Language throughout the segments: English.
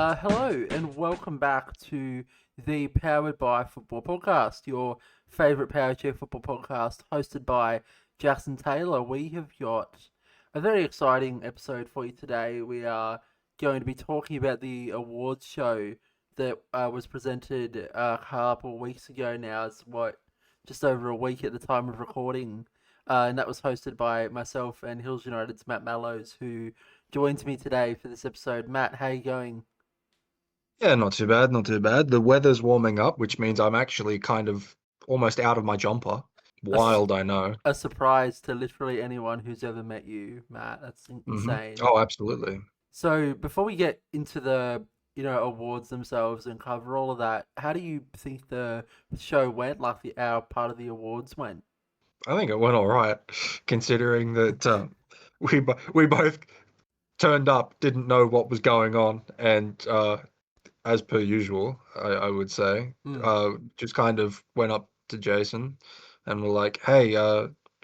Hello and welcome back to the Powered by Football podcast, your favourite Power Chair football podcast, hosted by Jackson Taylor. We have got a very exciting episode for you today. We are going to be talking about the awards show that was presented a couple of weeks ago now. It's just over a week at the time of recording. And that was hosted by myself and Hills United's Matt Mallows, who joins me today for this episode. Matt, how are you going? Yeah, not too bad, not too bad. The weather's warming up, which means I'm actually kind of almost out of my jumper. A, s- Wild, I know. a surprise to literally anyone who's ever met you, Matt. That's hmm insane. Oh, absolutely. So before we get into the awards themselves and cover all of that, how do you think the show went? Like our part of the awards went? I think it went all right, considering that we both turned up, didn't know what was going on, and as per usual, I would say, Mm. just kind of went up to Jason and were like, "Hey,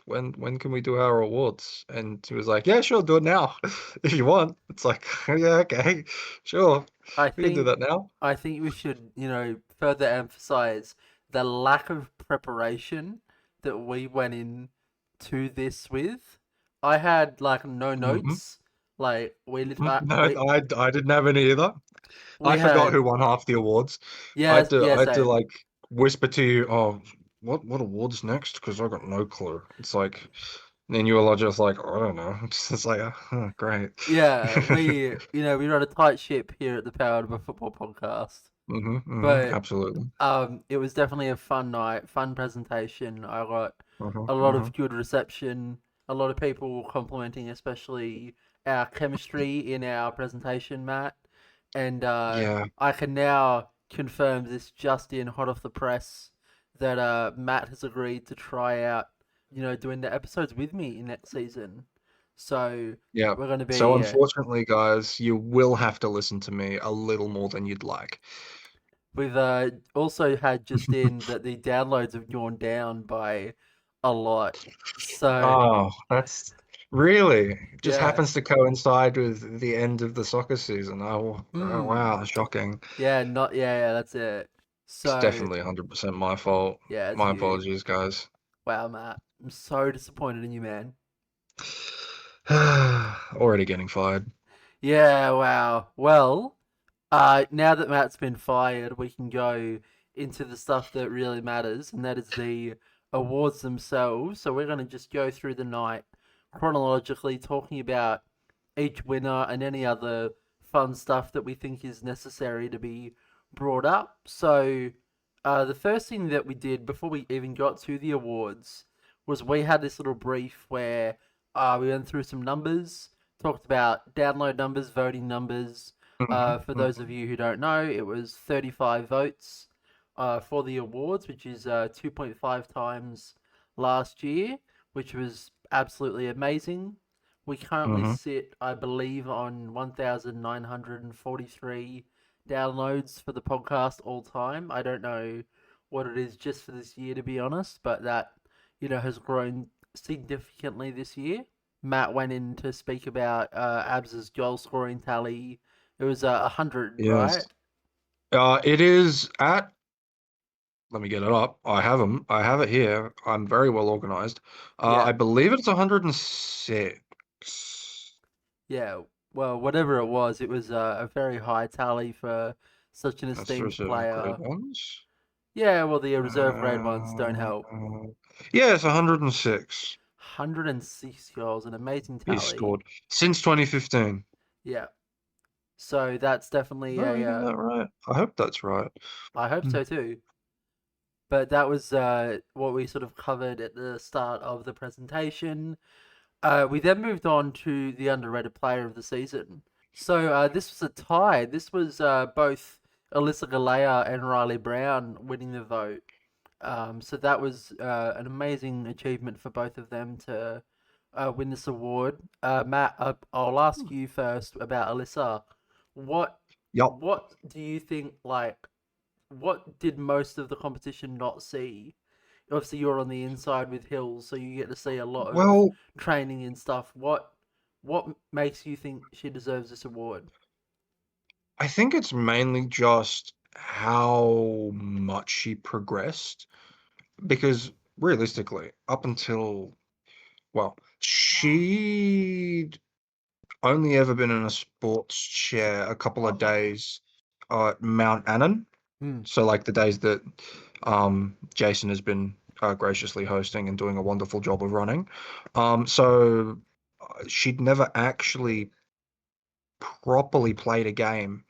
when can we do our awards?" And he was like, "Yeah, sure, do it now if you want." It's like, "Yeah, okay, sure, I we can do think that now." I think we should, further emphasize the lack of preparation that we went in to this with. I had like no hmm notes. Like No, I didn't have any either. we I forgot had who won half the awards. yes, I yeah, had to same. like whisper to you, "Oh, what awards next?" Because I got no clue. It's like, then you were just like, "I don't know." It's like, oh, great. Yeah, we run a tight ship here at the Powered by Football podcast. But Absolutely. it was definitely a fun night, fun presentation. I got hmm a lot hmm of good reception, a lot of people complimenting, especially our chemistry in our presentation, Matt. And Yeah. I can now confirm this just in hot off the press that Matt has agreed to try out, doing the episodes with me in next season. So Yeah. we're going to So be unfortunately, guys, you will have to listen to me a little more than you'd like. We've also had just in that the downloads have gone down by a lot. So Oh, that's really it just yeah, happens to coincide with the end of the soccer season. Oh mm, wow, shocking. yeah, not yeah, that's it. It's So definitely 100% my fault. yeah, it's My you. apologies, guys. Wow, Matt, I'm so disappointed in you, man. Already getting fired. Yeah, wow. Well, now that Matt's been fired, we can go into the stuff that really matters, and that is the awards themselves. So we're going to just go through the night chronologically, talking about each winner and any other fun stuff that we think is necessary to be brought up. So, the first thing that we did before we even got to the awards was we had this little brief where we went through some numbers, talked about download numbers, voting numbers. For those of you who don't know, it was 35 votes for the awards, which is 2.5 times last year, which was absolutely amazing. We currently hmm sit, I believe, on 1,943 downloads for the podcast all time. I don't know what it is just for this year, to be honest, but that, has grown significantly this year. Matt went in to speak about Abs's goal scoring tally. It was 100, right? Yes. It is at, let me get it up. I have them. I have it here. I'm very well organized. Yeah, I believe it's 106. yeah. Well, whatever it was a very high tally for such an That's esteemed reserve grade player. ones. Yeah, well, the reserve grade ones don't Uh, help. yeah, it's 106. 106 goals, an amazing He's tally. scored since 2015. Yeah, so that's definitely Am I a. reading that right? I hope that's right. I hope Hmm. so too. But that was what we sort of covered at the start of the presentation. We then moved on to the underrated player of the season. So this was a tie. This was both Alyssa Galea and Riley Brown winning the vote. So that was an amazing achievement for both of them to win this award. Matt, I'll ask you first about Alyssa. What Yup. what do you think? Like, what did most of the competition not see? Obviously, you're on the inside with Hills, so you get to see a lot of Well, training and stuff. What makes you think she deserves this award? I think it's mainly just how much she progressed because realistically, up until, well, she'd only ever been in a sports chair a couple of days at Mount Annan. Hmm. So like the days that Jason has been graciously hosting and doing a wonderful job of running. So she'd never actually properly played a game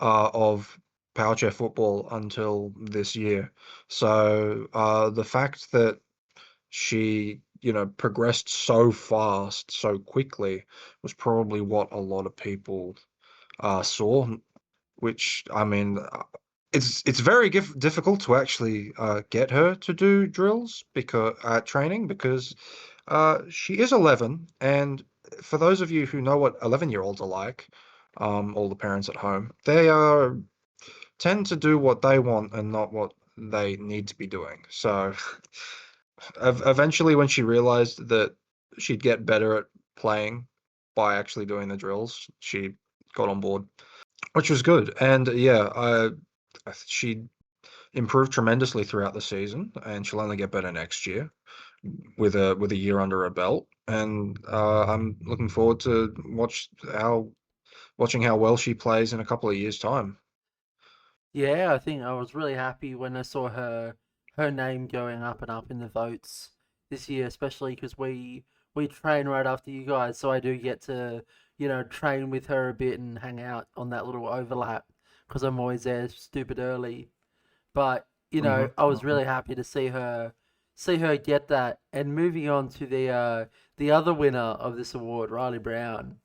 of power chair football until this year. So the fact that she, progressed so fast, so quickly, was probably what a lot of people saw. Which I mean, it's very difficult to actually get her to do drills because training because she is 11, and for those of you who know what 11-year-olds are like, all the parents at home, they tend to do what they want and not what they need to be doing. So eventually, when she realized that she'd get better at playing by actually doing the drills, she got on board, which was good. And yeah, she improved tremendously throughout the season, and she'll only get better next year with a year under her belt. And I'm looking forward to watching how well she plays in a couple of years' time. Yeah, I think I was really happy when I saw her name going up and up in the votes this year, especially because we train right after you guys, so I do get to train with her a bit and hang out on that little overlap because I'm always there stupid early. But Hmm. I was really happy to see her get that. And moving on to the other winner of this award, Riley Brown.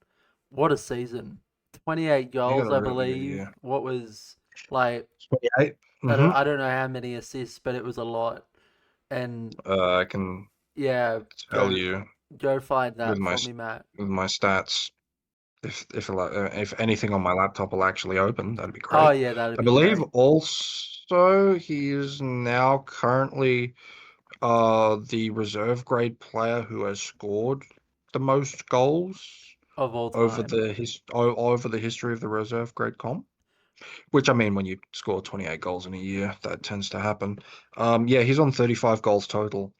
What a season! 28 You got goals, a I really good believe. year. What was like 28. I don't Hmm. I don't know how many assists, but it was a lot. And I can yeah, tell go you go find with that my for me, Matt. with my stats. If anything on my laptop will actually open, that'd be Oh great. yeah, that'd I be believe great. also he is now currently the reserve grade player who has scored the most goals Of all over time. over the history of the reserve grade comp. Which I mean, when you score 28 goals in a year, that tends to happen. Yeah, he's on 35 goals total.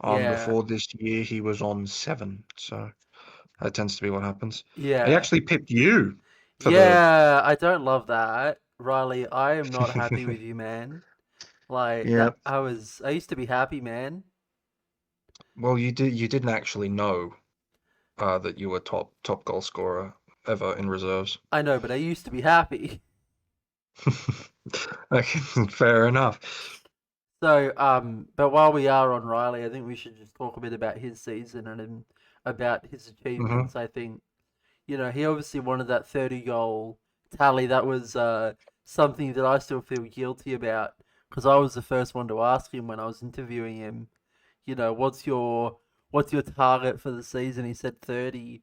Yeah. Before this year, he was on 7, so that tends to be what happens. He Yeah. actually picked you for the. Yeah, I don't love that. Riley, I am not happy with you, man. Like Yeah. that I used to be happy, man. Well, you didn't actually know that you were top goal scorer ever in reserves. I know, but I used to be happy. Okay, fair enough. So, but while we are on Riley, I think we should just talk a bit about his season and about his Hmm. achievements. I think, he obviously wanted that 30 goal tally. That was something that I still feel guilty about because I was the first one to ask him when I was interviewing him, what's your target for the season? He said 30,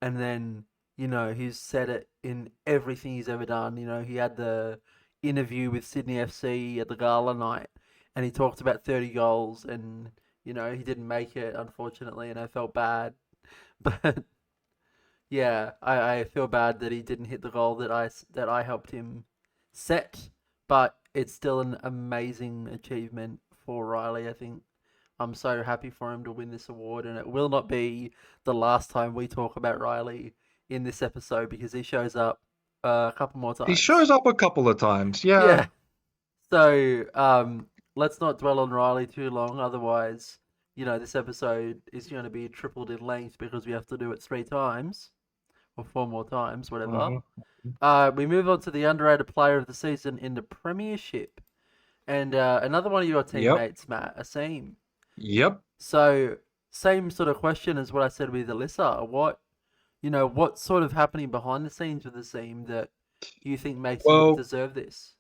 and then he's said it in everything he's ever done. He had the interview with Sydney FC at the gala night, and he talked about 30 goals, and he didn't make it unfortunately, and I felt bad. But yeah, I feel bad that he didn't hit the goal that I helped him set, but it's still an amazing achievement for Riley. I think I'm so happy for him to win this award, and it will not be the last time we talk about Riley in this episode because he shows up a couple more He times. shows up a couple of times. Yeah. Yeah. So let's not dwell on Riley too long, otherwise, this episode is going to be tripled in length because we have to do it 3 times or 4 more times, whatever. Hmm. We move on to the underrated player of the season in the Premiership, and another one of your Yep. teammates, Matt, Asim. Yep. So same sort of question as what I said with Alyssa. What's sort of happening behind the scenes with Asim that you think makes him Well, deserve this?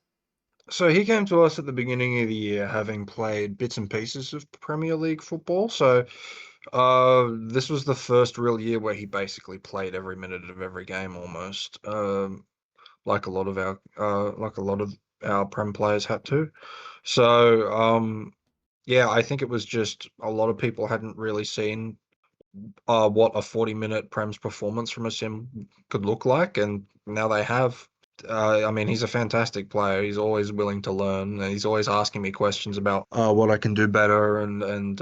so he came to us at the beginning of the year, having played bits and pieces of Premier League football. So, this was the first real year where he basically played every minute of every game almost, like a lot of our Prem players had to. So, yeah, I think it was just a lot of people hadn't really seen what a 40-minute Prem's performance from a sim could look like, and now they have. I mean, he's a fantastic player. He's always willing to learn, and he's always asking me questions about what I can do better, and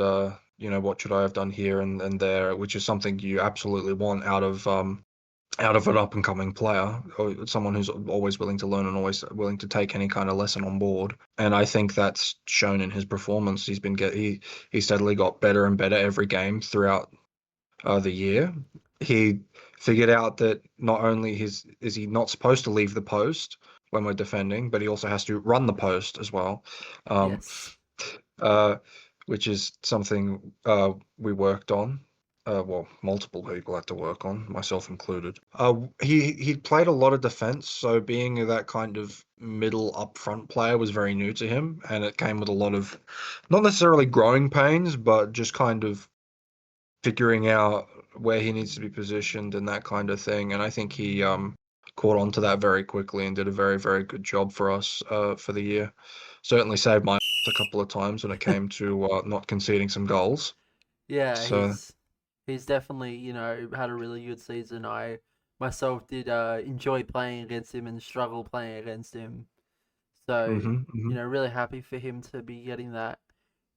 you know, what should I have done here and there, which is something you absolutely want out of an up and coming player, or someone who's always willing to learn and always willing to take any kind of lesson on board. And I think that's shown in his performance. He steadily got better and better every game throughout the year. He figured out that not only is he not supposed to leave the post when we're defending, but he also has to run the post as well, um, Yes. uh, which is something we worked on. Well, multiple people had to work on, myself included. He played a lot of defense, so being that kind of middle up front player was very new to him, and it came with a lot of not necessarily growing pains, but just kind of figuring out where he needs to be positioned and that kind of thing. And I think he caught on to that very quickly and did a very, very good job for us for the year. Certainly saved my a couple of times when it came to not conceding some goals. Yeah, So, he's definitely, had a really good season. I myself did enjoy playing against him and struggle playing against him. So, hmm. really happy for him to be getting that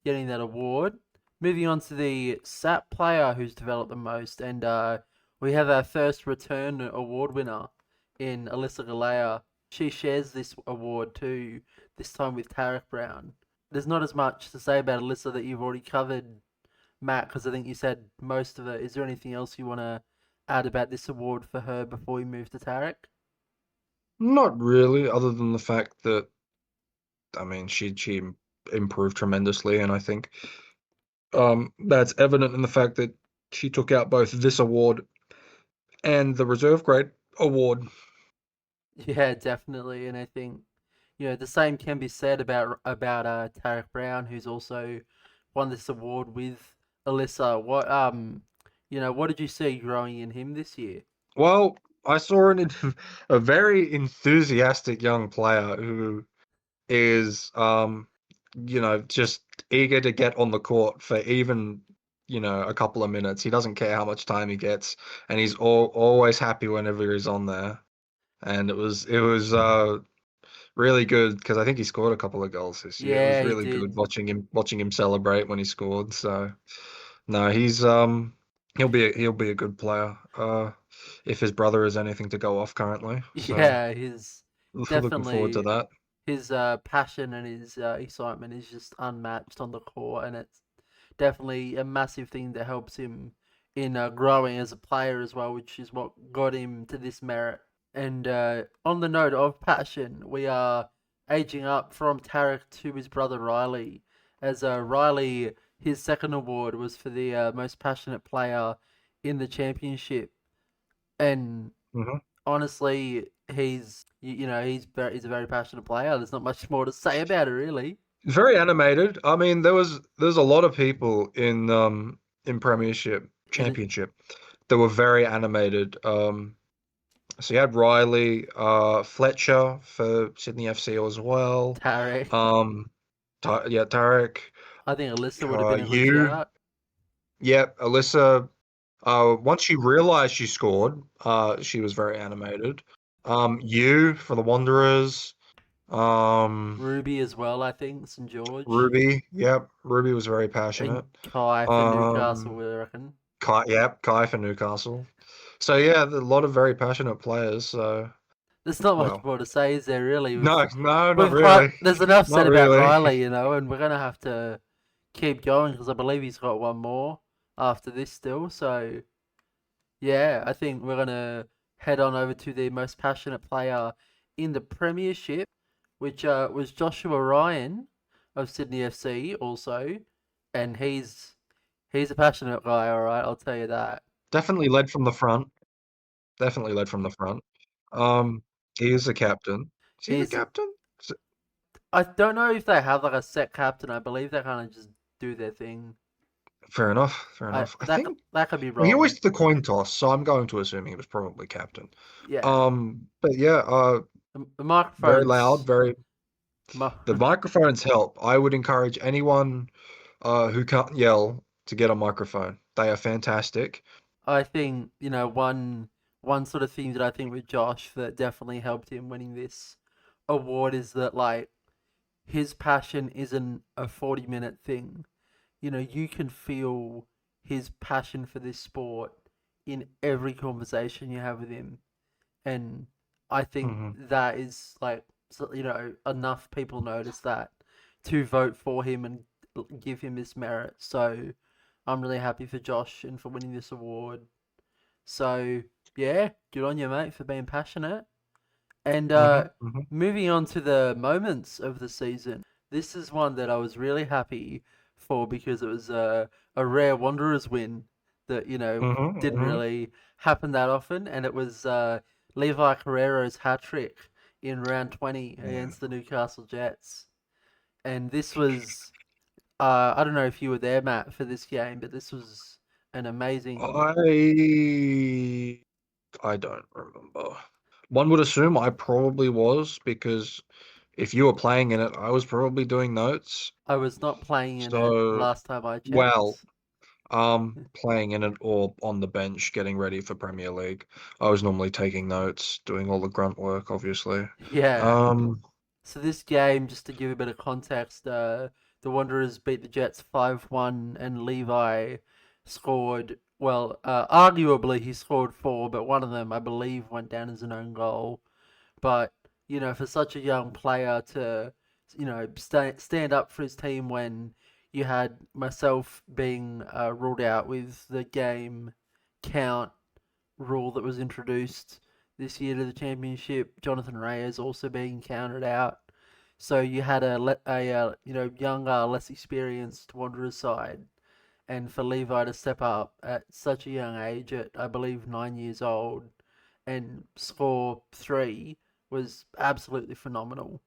award. Moving on to the SAP player who's developed the most, and we have our first return award winner in Alyssa Galea. She shares this award too, this time with Tarek Brown. There's not as much to say about Alyssa that you've already covered, Matt, because I think you said most of it. Is there anything else you want to add about this award for her before we move to Tarek? Not really, other than the fact that I mean she improved tremendously, and I think that's evident in the fact that she took out both this award and the reserve grade award. Yeah, definitely, and I think the same can be said about Tarek Brown, who's also won this award with Alyssa. What did you see growing in him this year? Well, I saw a very enthusiastic young player who is, just eager to get on the court for even, a couple of minutes. He doesn't care how much time he gets, and he's always happy whenever he's on there. And it was really good because I think he scored a couple of goals this year. It was Yeah, he really good did. watching him celebrate when he scored. So no, he'll be a good player. If his brother is anything to go off currently. So Yeah, his looking forward to definitely that. his passion and his excitement is just unmatched on the court, and it's definitely a massive thing that helps him in growing as a player as well, which is what got him to this merit. And on the note of passion, we are aging up from Tarek to his brother Riley, as Riley, his second award was for the most passionate player in the championship, and Hmm. honestly, he's a very passionate player. There's not much more to say about it, really. Very animated. I mean, there's a lot of people in Premiership In Championship that were very animated. So you had Riley, Fletcher for Sydney FC as well. Tarek, Um, yeah, Tarek, I think Alyssa would have been a good you, shout. yep, Alyssa. Once she realized she scored, she was very animated. You for the Wanderers. Um, Ruby as well, I think. St George Ruby, yep, Ruby was very and passionate. Kai for Newcastle, Um, I reckon. Kai for Newcastle. So yeah, a lot of very passionate players. So There's not much well, more to say, is there? Really, no, no, not we've really, there's enough not said about really. Riley, and we're gonna have to keep going because I believe he's got one more after this still. So yeah, I think we're gonna head on over to the most passionate player in the Premiership, which was Joshua Ryan of Sydney FC also, and he's a passionate guy. All right, I'll tell you that. Definitely led from the front. Definitely led from the front. Um, he is the captain. Is he the He's captain? I don't know if they have like a set captain. I believe they kind of just do their thing. Fair enough. Fair I enough. I that think that could be well, he wrong. always did the coin toss, so I'm going to assume he was probably captain. Yeah, But yeah, the very loud, microphones. very. mi- The microphones help. I would encourage anyone who can't yell to get a microphone. They are fantastic. I think one one sort of thing that I think with Josh that definitely helped him winning this award is that like his passion isn't a 40-minute thing. You know, you can feel his passion for this sport in every conversation you have with him. And I think Hmm. that is like, you know, enough people notice that to vote for him and give him this merit. So I'm really happy for Josh and for winning this award. So yeah, good on you, mate, for being passionate. And Hmm. Hmm. moving on to the moments of the season, this is one that I was really happy for because it was a rare Wanderers win that, you know, Hmm. didn't Hmm. really happen that often. And it was Levi Carrero's hat trick in round 20 Yeah. against the Newcastle Jets. And this was, I don't know if you were there, Matt, for this game, but this was an amazing. I don't remember. One would assume I probably was because if you were playing in it, I was probably doing notes. I was not playing in it So, last time I well, checked. playing in it or on the bench getting ready for Premier League. I was normally taking notes, doing all the grunt work, obviously. Yeah. Um, So this game, just to give a bit of context, the Wanderers beat the Jets 5-1, and Levi scored. Well, arguably he scored four, but one of them, I believe, went down as an own goal. But you know, for such a young player to, you know, stand up for his team when you had myself being ruled out with the game count rule that was introduced this year to the championship. Jonathan Reyes also being counted out. So you had a you know, younger, less experienced Wanderers side, and for Levi to step up at such a young age, at I believe 9 years old, and score three was absolutely phenomenal.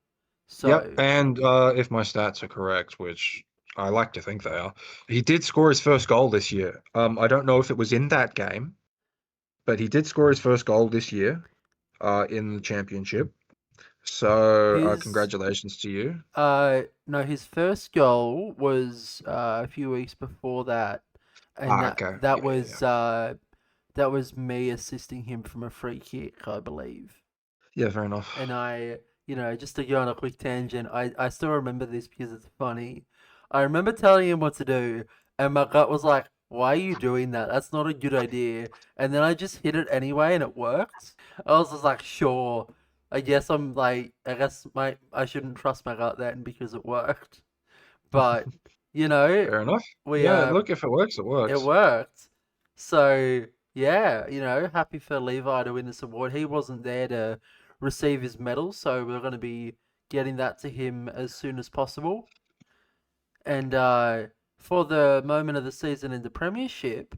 yep, So and if my stats are correct, which I like to think they are, he did score his first goal this year. I don't know if it was in that game, but he did score his first goal this year, in the championship. So, his congratulations to you. no, his first goal was a few weeks before that, and Ah, that okay. that Yeah, yeah, was yeah. uh, that was me assisting him from a free kick, I believe. Yeah, fair enough. And you know, just to go on a quick tangent, I still remember this because it's funny. I remember telling him what to do, and my gut was like, "Why are you doing that? That's not a good idea." And then I just hit it anyway, and it worked. I was just like, "Sure, I guess I guess I shouldn't trust my gut then because it worked." But you know, Fair enough. we Yeah, look, if it works, it it works. worked. So yeah, you know, happy for Levi to win this award. He wasn't there to receive his medal, so we're going to be getting that to him as soon as possible. And for the moment of the season in the Premiership,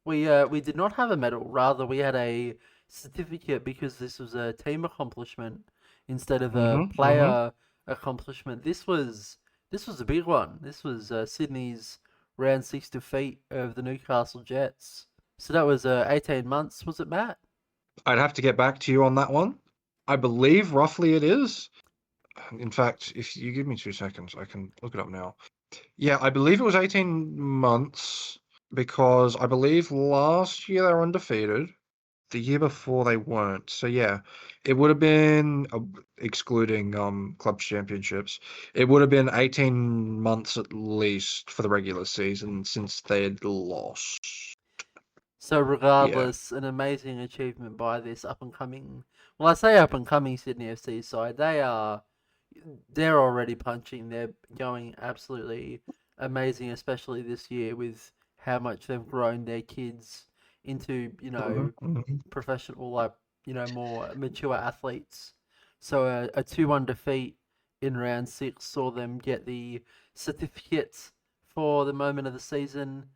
we did not have a medal. Rather, we had a certificate because this was a team accomplishment instead of a Mm-hmm. Mm-hmm. player accomplishment. This was a big one. This was Sydney's round six defeat of the Newcastle Jets. So that was 18 months, was it, Matt? I'd have to get back to you on that one. I believe roughly it is. In fact, if you give me 2 seconds, I can look it up now. Yeah, I believe it was 18 months because I believe last year they were undefeated. The year before they weren't. So yeah, it would have been excluding club championships. It would have been 18 months at least for the regular season since they'd lost. So Yeah. regardless, an amazing achievement by this up and coming. Well, I say up and coming Sydney FC side. They're already punching. They're going absolutely amazing, especially this year with how much they've grown their kids into, you Hmm. know, Hmm. professional, like, you know, more mature athletes. So a 2-1 defeat in round six saw them get the certificate for the moment of the season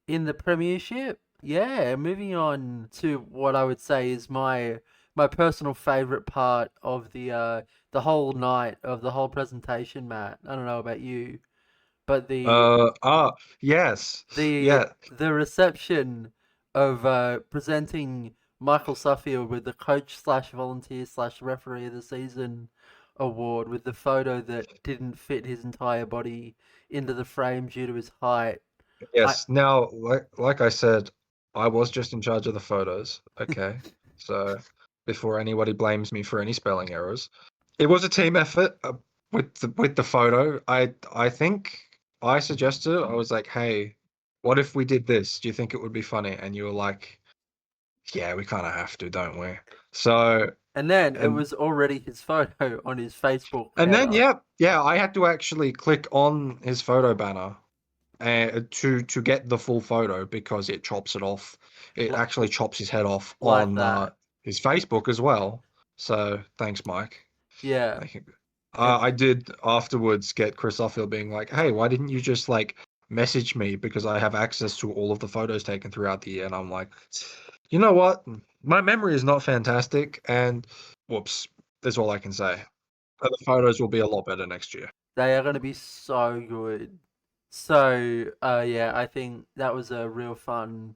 in the Premiership. Yeah, moving on to what I would say is my personal favorite part of the whole night of the whole presentation, Matt. I don't know about you, but Yes. the Yeah. the reception of presenting Michael Suffield with the coach slash volunteer slash referee of the season award with the photo that didn't fit his entire body into the frame due to his height. I Yes. Now, like I said, I was just in charge of the photos. Okay. So before anybody blames me for any spelling errors, it was a team effort with the photo. I think I suggested it. I was like, hey, what if we did this? Do you think it would be funny? And you were like, yeah, we kind of have to, don't we? So And then it and was already his photo on his Facebook and then header. yeah, I had to actually click on his photo banner to get the full photo because it chops it off. It L- actually chops his head off like on that. his Facebook as well. So thanks, Mike. Yeah. Thank you. And I did afterwards get Chris Offield being like, "Hey, why didn't you just like message me because I have access to all of the photos taken throughout the year?" And I'm like, you know what? My memory is not fantastic, and whoops, that's all I can say. But the photos will be a lot better next year. they are going to be so good. So, yeah, I think that was a real fun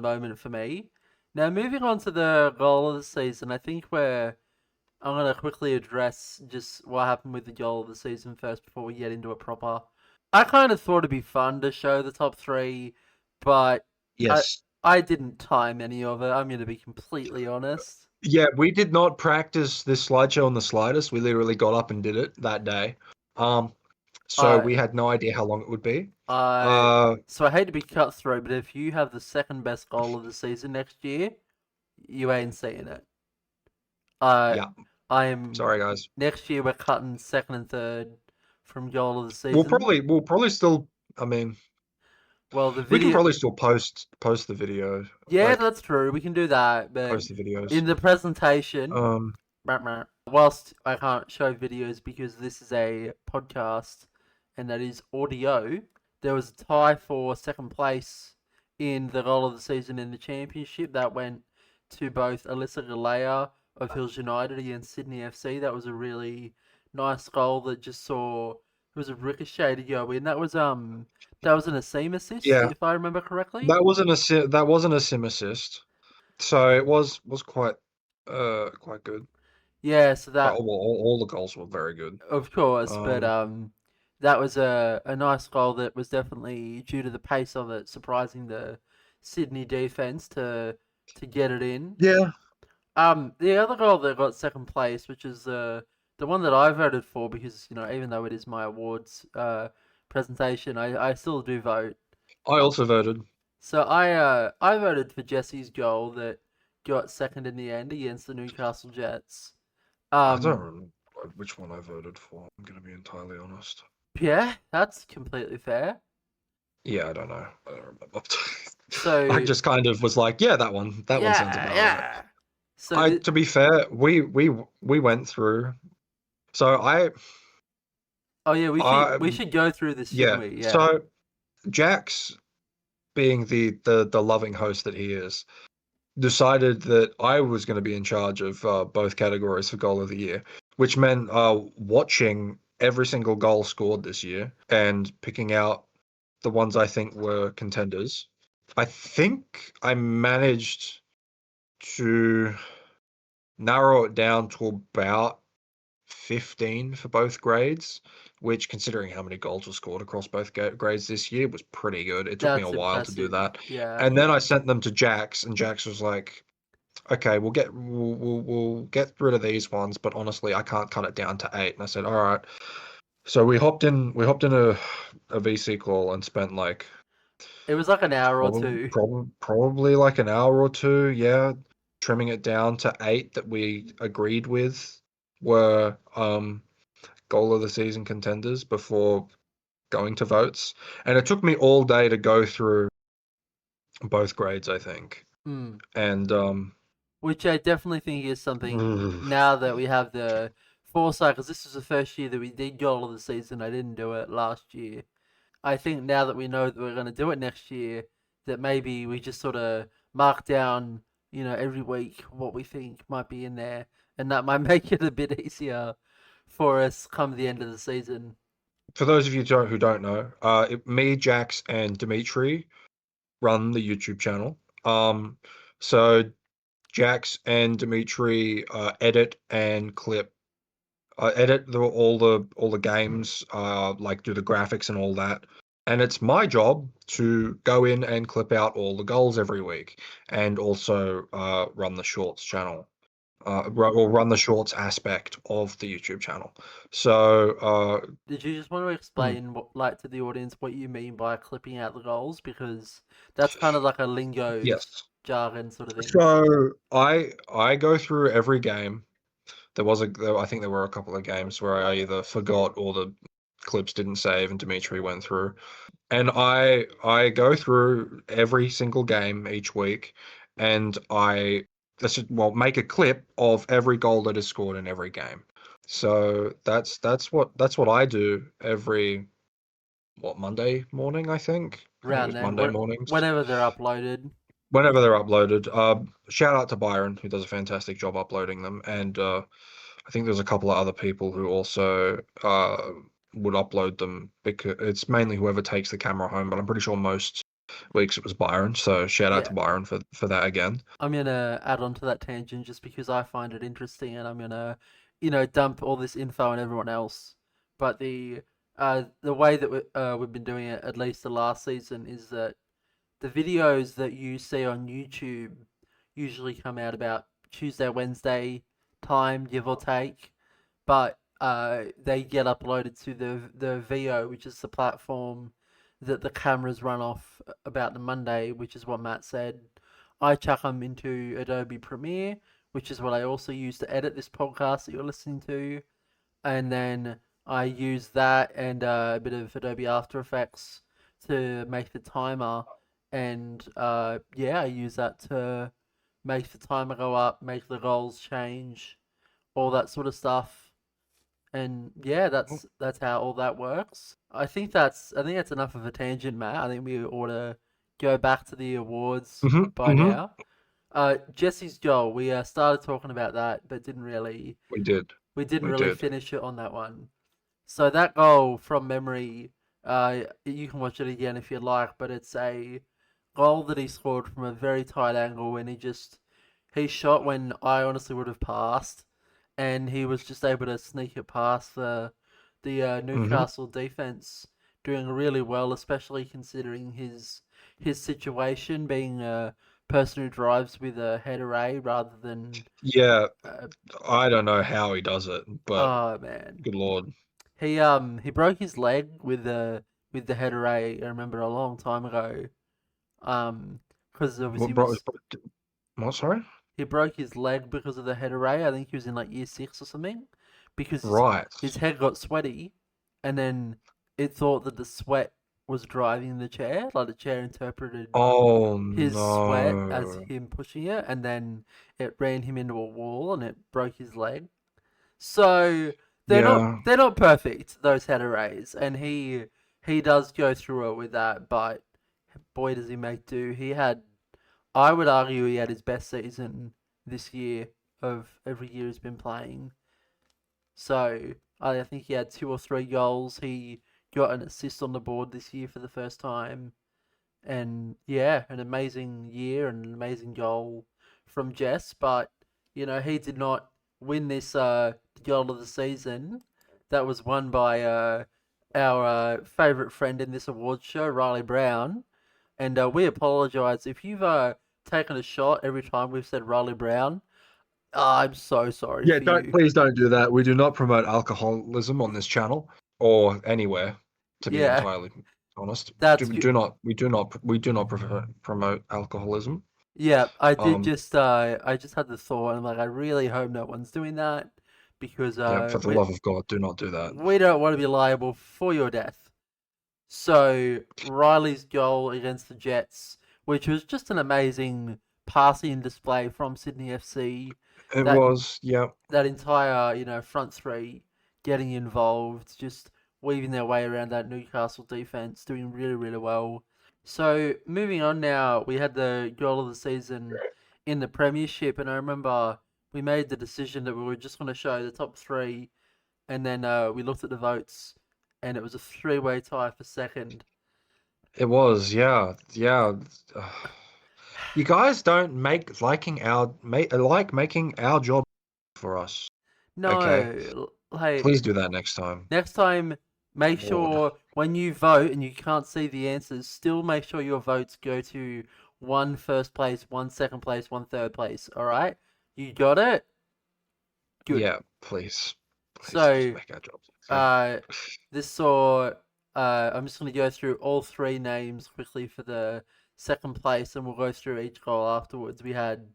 moment for me. Now, moving on to the goal of the season, I'm going to quickly address just what happened with the goal of the season first before we get into it proper. I kind of thought it'd be fun to show the top three, but I, Yes. I didn't time any of it. I'm going to be completely honest. Yeah, we did not practice this slideshow in the slightest. We literally got up and did it that day. Um, so I, we had no idea how long it would be. I, Uh, so I hate to be cutthroat, but if you have the second best goal of the season next year, you ain't seeing it. Uh, yeah, I am sorry guys. next year we're cutting second and third from goal of the We'll season. probably still. I mean, Well, the we can video, probably still post the video, yeah, like that's true. We can do that, but post the videos. in the presentation, Um, whilst I can't show videos because this is a podcast and that is audio, there was a tie for second place in the goal of the season in the championship that went to both Alyssa Galea of Hills United against Sydney FC. That was a really nice goal that just saw it was a ricochet to go in. That was an Asim assist, yeah, if I remember correctly. that wasn't a sim assist, so it was quite good. Yeah, so But that all the goals were very good. of course, but Um, that was a nice goal that was definitely due to the pace of it, surprising the Sydney defense to get it in. yeah, The other goal that got second place, which is the one that I voted for, because even though it is my awards presentation, I still do vote. I also voted. So I voted for Jesse's goal that got second in the end against the Newcastle Jets. I don't Um, remember which one I voted for. I'm gonna be entirely honest. yeah, that's completely fair. Yeah, I don't know. I don't remember. I So just kind of was like, yeah, that one. That one sounds yeah, about right. yeah. So To be fair, we went through. So oh yeah, I we should go through this, shouldn't yeah. we? Yeah. So Jax, being the loving host that he is, decided that I was going to be in charge of both categories for goal of the year, which meant watching every single goal scored this year and picking out the ones I think were contenders. I think I managed to narrow it down to about 15 for both grades, which, considering how many goals were scored across both grades this year, was pretty good. It took me a That's while to do impressive. that. Yeah. And then I sent them to Jax, and Jax was like, okay, we'll get rid of these ones, but honestly, I can't cut it down to 8. And I said, all right. So we hopped in a VC call and spent like It was like an hour or two. probably like an hour or two, yeah, trimming it down to 8 that we agreed with were goal of the season contenders before going to votes. And it took me all day to go through both grades, I think. Hmm. And Which I definitely think is something now that we have the foresight, because this was the first year that we did goal of the season. I didn't do it last year. I think now that we know that we're going to do it next year, that maybe we just sort of mark down, every week what we think might be in there, and that might make it a bit easier for us come the end of the season. for those of you who don't know, me, Jax, and Dimitri run the YouTube channel. So Jax and Dimitri edit and clip, edit all the games, like do the graphics and all that. And it's my job to go in and clip out all the goals every week, and also run the shorts channel, or run the shorts aspect of the YouTube channel. So, Did you just want to mm, explain what, like, to the audience what you mean by clipping out the goals? Because that's kind of like a lingo yes. jargon sort of thing. So I go through every game. I think there were a couple of games where I either forgot or the clips didn't save and Dimitri went through. And I go through every single game each week, and make a clip of every goal that is scored in every game. So that's what I do every Monday morning, I think. I think it Around was then, Monday mornings. whenever they're uploaded. Whenever they're uploaded. Shout out to Byron, who does a fantastic job uploading them, and I think there's a couple of other people who also would upload them, because it's mainly whoever takes the camera home, but I'm pretty sure most weeks it was Byron. So shout out Yeah. to Byron for that again. I'm gonna add on to that tangent just because I find it interesting, and I'm gonna, dump all this info on everyone else. But the way that we've been doing it, at least the last season, is that the videos that you see on YouTube usually come out about Tuesday, Wednesday time, give or take. But they get uploaded to the VO, which is the platform that the cameras run off about the Monday, which is what Matt said. I chuck them into Adobe Premiere, which is what I also use to edit this podcast that you're listening to, and then I use that and a bit of Adobe After Effects to make the timer, and yeah, I use that to make the timer go up, make the goals change, all that sort of stuff. And yeah, that's how all that works. I think that's enough of a tangent, Matt. I think we ought to go back to the awards Hmm. by Hmm. now. Jesse's goal. We started talking about that, but We did. didn't We really did. finish it on that one. So that goal from memory, you can watch it again if you like, but it's a goal that he scored from a very tight angle when he shot when I honestly would have passed, and he was just able to sneak it past the Hmm. Newcastle defense, doing really well, especially considering his situation, being a person who drives with a header A rather than Yeah, uh, I don't know how he does it, but oh man. good Lord. He broke his leg with the header A. I remember a long time ago. Because obviously What he bro? was What? Sorry. he broke his leg because of the header A. I think he was in like year 6 or something. Because Right. his head got sweaty, and then it thought that the sweat was driving the chair. Like the chair interpreted Oh his sweat as no. him pushing it, and then it ran him into a wall and it broke his leg. So Yeah. they're not perfect, those header A's, and he does go through it with that, but boy does he make do. I would argue he had his best season this year of every year he's been playing. So I think he had 2 or 3 goals. He got an assist on the board this year for the first time, and yeah, an amazing year and an amazing goal from Jess. But he did not win this goal of the season. That was won by our favorite friend in this awards show, Riley Brown. And we apologise if you've taken a shot every time we've said Riley Brown. I'm so sorry Yeah, for don't you. please don't do that. We do not promote alcoholism on this channel or anywhere, to be Yeah, entirely honest. that's Do, good. do not we do not promote alcoholism. Yeah, Um, I just had the thought. I'm like, I really hope no one's doing that because yeah, for the love of God, do not do that. we don't want to be liable for your death. So Riley's goal against the Jets, which was just an amazing passing display from Sydney FC, It that was, yeah. that entire front three getting involved, just weaving their way around that Newcastle defense, doing really really well. So moving on now, we had the goal of the season in the Premiership, and I remember we made the decision that we were just going to show the top three, and then we looked at the votes, and it was a three-way tie for second. It was, yeah, yeah. You guys don't like making our job for us. Okay, No, like please do that next time. next time, make Lord. sure when you vote and you can't see the answers, still make sure your votes go to one first place, one second place, one third place. All right, you got it. Good. Yeah, please. Please just So, make our jobs easier. uh, this saw. I'm just going to go through all three names quickly for the second place, and we'll go through each goal afterwards. We had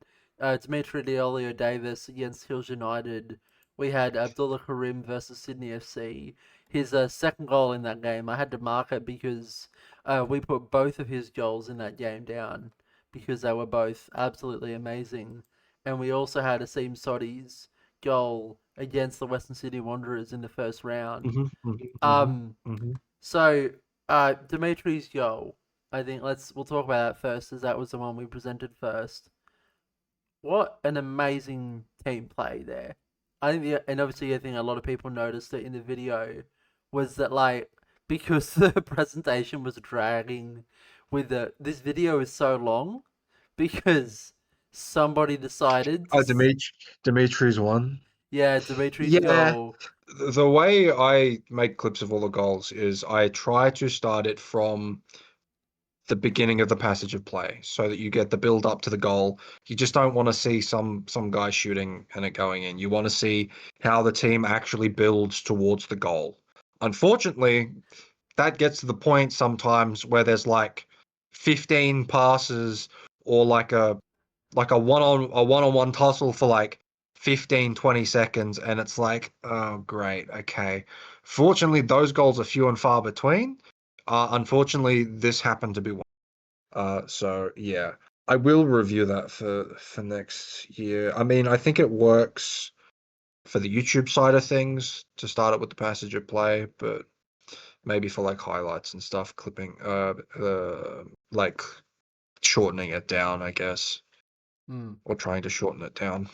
Dimitri Leolio Davis against Hills United. We had Abdullah Karim versus Sydney FC. His second goal in that game, I had to mark it because we put both of his goals in that game down because they were both absolutely amazing. And we also had Asim Sodi's goal against the Western Sydney Wanderers in the first round. hmm hmm hmm Um, hmm so Dimitri's goal, I think we'll talk about that first, as that was the one we presented first. What an amazing team play there! I think, and obviously, I think a lot of people noticed it in the video, was that like because the presentation was dragging with this video is so long because somebody decided to, Oh, Dimitri's one. yeah, Dimitri's Yeah, goal. the way I make clips of all the goals is I try to start it from the beginning of the passage of play so that you get the build up to the goal. You just don't want to see some guy shooting and it going in. You want to see how the team actually builds towards the goal. Unfortunately, that gets to the point sometimes where there's like 15 passes or like a one-on-one tussle for like 15, 20 seconds, and it's like, oh great, okay. Fortunately, those goals are few and far between. Unfortunately, this happened to be one. So yeah, I will review that for next year. I mean, I think it works for the YouTube side of things to start it with the passage of play, but maybe for like highlights and stuff, clipping, like shortening it down, I guess, Hmm. or trying to shorten it down.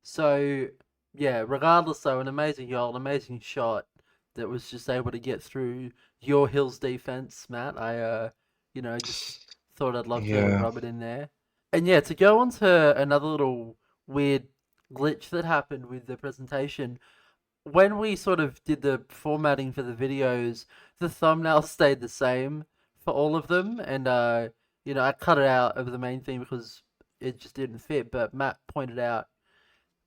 So yeah, regardless though, an amazing goal, an amazing shot that was just able to get through your Hills defense, Matt. Just thought I'd love to Yeah. rub it in there. And yeah, to go on to another little weird glitch that happened with the presentation, when we sort of did the formatting for the videos, the thumbnail stayed the same for all of them, and I cut it out of the main theme because it just didn't fit. But Matt pointed out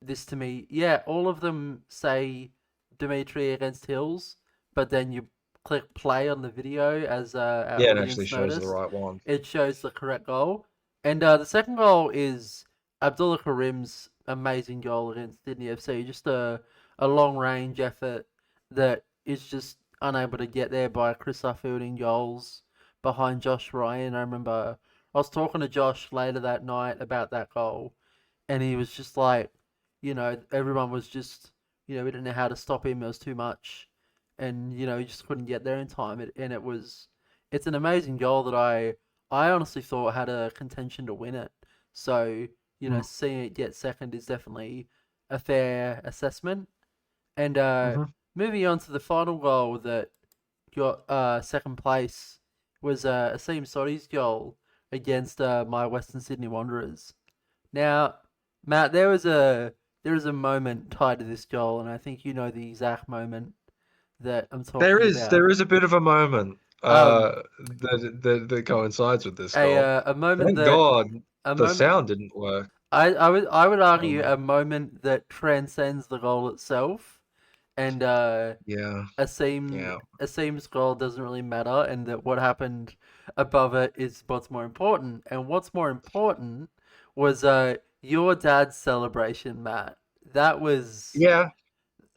this to me. Yeah, all of them say Dimitri against Hills, but then you click play on the video, as our Yeah, it actually audience shows the noticed. right one. It shows the correct goal. And the second goal is Abdullah Karim's amazing goal against Sydney FC. Just a long range effort that is just unable to get there by Chris fielding goals behind Josh Ryan. I remember I was talking to Josh later that night about that goal, and he was just like, everyone was just, we didn't know how to stop him. It was too much, and he just couldn't get there in time. It's an amazing goal that I honestly thought had a contention to win it. So Mm. seeing it get second is definitely a fair assessment. And hmm moving on to the final goal that got second place was Asim Sodi's goal against my Western Sydney Wanderers. Now, Matt, there was a moment tied to this goal, and I think you know the exact moment that I'm There talking is about. there is a bit of a moment Um, that coincides with this a goal. uh, a moment Thank that God a the moment sound didn't work. I would argue Um, a moment that transcends the goal itself, and yeah, Asim yeah. Asim's goal doesn't really matter, and that what happened above it is what's more important. And what's more important was your dad's celebration, Matt. That was Yeah,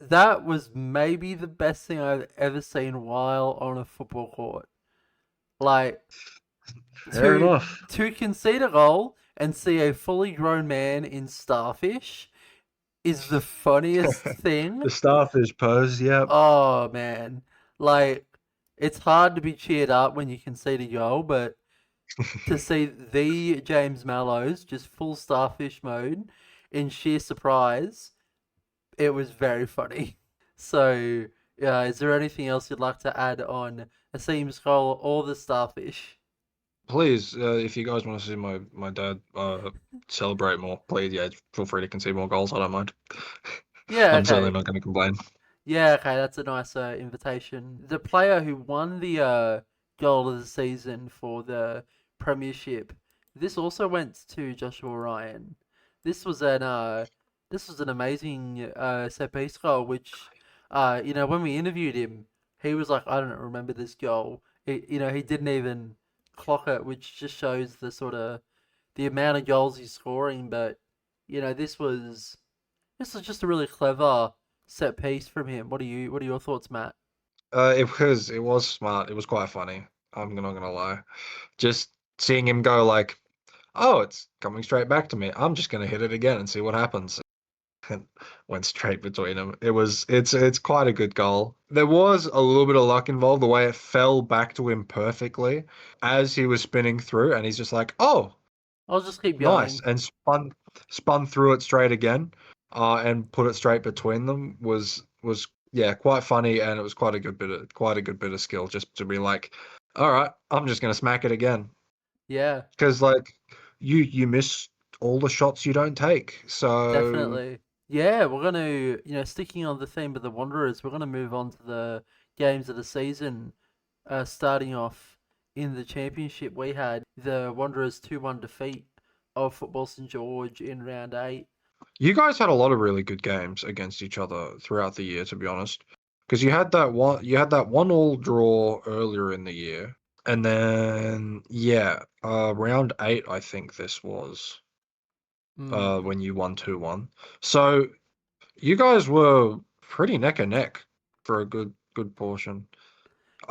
that was maybe the best thing I've ever seen while on a football court. Like fair to enough. to concede a goal and see a fully grown man in starfish is the funniest thing. The starfish pose, yep. Oh man, like it's hard to be cheered up when you concede a goal, but to see the James Mallows just full starfish mode in sheer surprise, it was very funny. So, yeah, is there anything else you'd like to add on Asim's goal or the starfish? Please, if you guys want to see my dad celebrate more, please, yeah, feel free to concede more goals. I don't mind. Yeah, I'm certainly okay. not going to complain. Yeah, okay, that's a nice invitation. The player who won the goal of the season for the Premiership, this also went to Joshua Ryan. This was an uh, this was an amazing set piece goal, which when we interviewed him, he was like, I don't remember this goal. He didn't even clock it, which just shows the sort of the amount of goals he's scoring. But this was just a really clever set piece from him. What are your thoughts, Matt? It was smart. It was quite funny. I'm not gonna lie. Just seeing him go like, oh, it's coming straight back to me. I'm just gonna hit it again and see what happens. And went straight between them. It's quite a good goal. There was a little bit of luck involved, the way it fell back to him perfectly as he was spinning through, and he's just like, oh, I'll just keep nice, going. and spun through it straight again, and put it straight between them was yeah, quite funny, and it was quite a good bit of skill just to be like, all right, I'm just gonna smack it again Yeah, because like you miss all the shots you don't take, so definitely. Yeah, we're gonna, sticking on the theme of the Wanderers, we're gonna move on to the games of the season. Starting off in the championship, we had the Wanderers 2-1 defeat of Football St George in round eight. you guys had a lot of really good games against each other throughout the year, to be honest. Because you had that one all draw earlier in the year, and then yeah, round eight I think this was Mm, when you won 2-1. So you guys were pretty neck and neck for a good portion.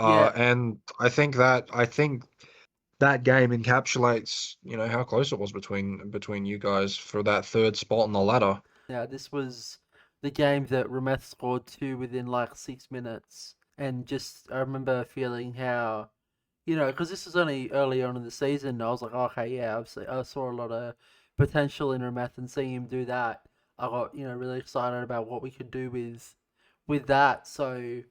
yeah, And I think that game encapsulates, how close it was between you guys for that third spot on the ladder. yeah. This was the game that Rameth scored two within like 6 minutes, and just I remember feeling how because this was only early on in the season. I was like, okay, yeah, I saw a lot of potential in Ramath, and seeing him do that, I got really excited about what we could do with that. So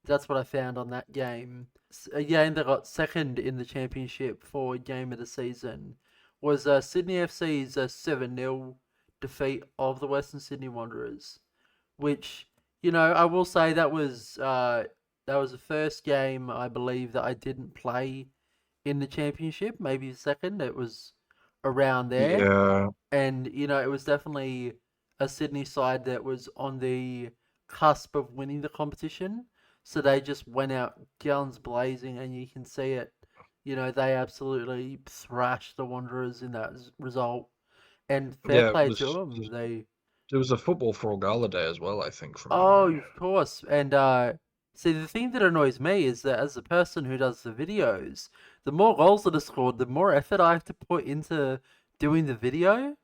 that's what I found on that game. A game that got second in the championship for game of the season was Sydney FC's 7-0 defeat of the Western Sydney Wanderers, which I will say that was the first game I believe that I didn't play in the championship. Maybe the second. It was around there, Yeah, and it was definitely a Sydney side that was on the cusp of winning the competition. So they just went out guns blazing, and you can see it. They absolutely thrashed the Wanderers in that result, and fair yeah, it play to was them. They it was a football for a gala day as well, I think, from Oh, memory. of course. And see, the thing that annoys me is that as a person who does the videos, the more goals that are scored, the more effort I have to put into doing the video.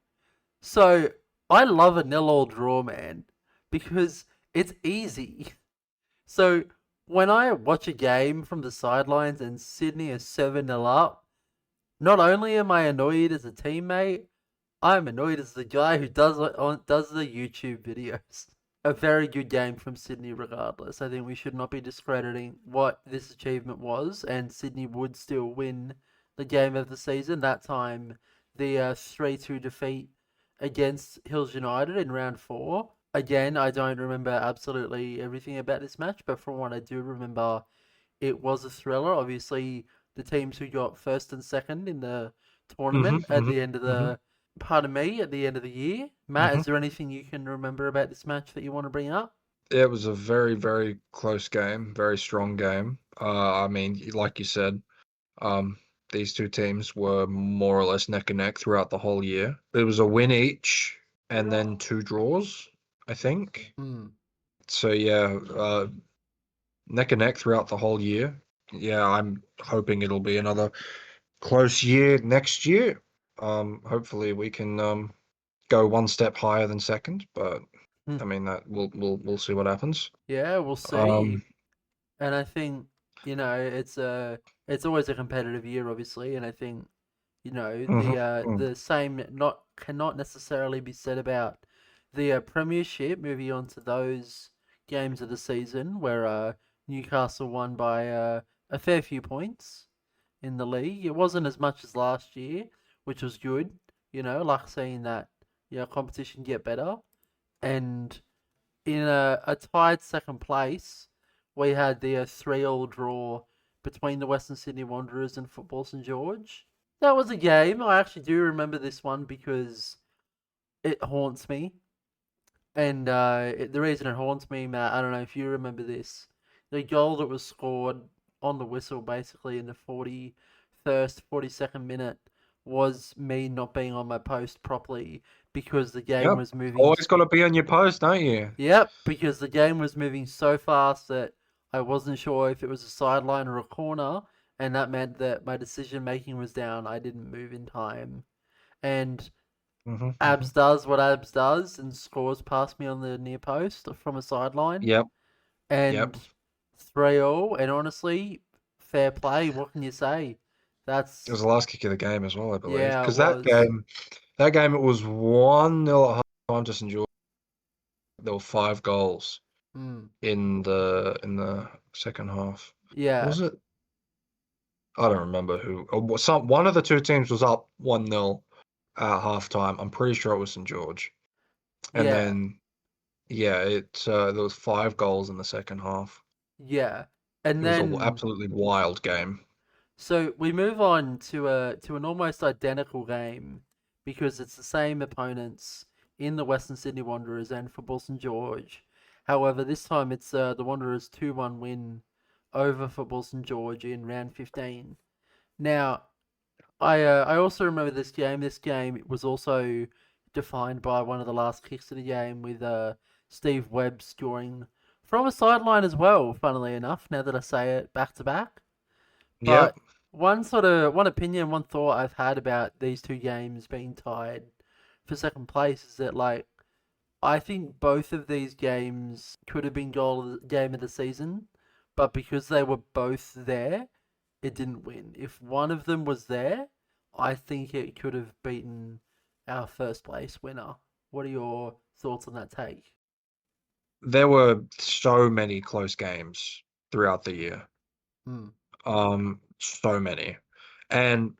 So I love a nil-all draw, man, because it's easy. So when I watch a game from the sidelines and Sydney is 7-0 up, not only am I annoyed as a teammate, I'm annoyed as the guy who does the YouTube videos. A very good game from Sydney regardless. I think we should not be discrediting what this achievement was, and Sydney would still win the game of the season. That time, the 3-2 defeat against Hills United in round four. Again, I don't remember absolutely everything about this match, but from what I do remember, it was a thriller. Obviously, the teams who got first and second in the hmm tournament at hmm the end of hmm pardon me, at the end of the year. Matt, hmm is there anything you can remember about this match that you want to bring up? It was a very, very close game, very strong game. I mean, like you said, um, these two teams were more or less neck and neck throughout the whole year. It was a win each and then two draws, I think. Hmm. So yeah, neck and neck throughout the whole year. Yeah, I'm hoping it'll be another close year next year. Hopefully we can go one step higher than second, but Hmm. I mean that we'll see what happens. Yeah, we'll see. Um, And I think it's always a competitive year, obviously, and I think mhm, mm, the same not cannot necessarily be said about the Premiership. Moving on to those games of the season, where Newcastle won by a fair few points in the league. It wasn't as much as last year, which was good. Like seeing that competition get better, and in a tied second place, we had the 3-3 draw between the Western Sydney Wanderers and Football St George. That was a game. I actually do remember this one because it haunts me. And the reason it haunts me, Matt, I don't know if you remember this. The goal that was scored on the whistle, basically in the 41st, 42nd minute, was me not being on my post properly because the game Yep. was moving. Always got to be on your post, don't you? Yep, because the game was moving so fast that I wasn't sure if it was a sideline or a corner, and that meant that my decision making was down. I didn't move in time. And Hmm. Abs does what Abs does and scores past me on the near post from a sideline. Yep. Yep. And 3-3, and honestly, fair play. What can you say? It was That's, the last kick of the game as well, I believe. yeah, it Because was. that game, it was 1-0 at half time to St George. There were 5 goals Mm, in the second half. yeah, Was it? I don't remember who. One of the two teams was up 1-0 at halftime. I'm pretty sure it was St George. And yeah, then yeah, there was 5 goals in the second half. yeah. And It was an then absolutely wild game. So we move on to an almost identical game because it's the same opponents in the Western Sydney Wanderers and Football St George. However, this time it's the Wanderers 2-1 win over Football St George in round 15. Now, I also remember this game. This game was also defined by one of the last kicks of the game with Steve Webb scoring from a sideline as well. Funnily enough, now that I say it back to back. Yep. But one opinion, one thought I've had about these two games being tied for second place is that like I think both of these games could have been game of the season, but because they were both there, it didn't win. If one of them was there, I think it could have beaten our first place winner. What are your thoughts on that take? There were so many close games throughout the year. Hmm. So many. And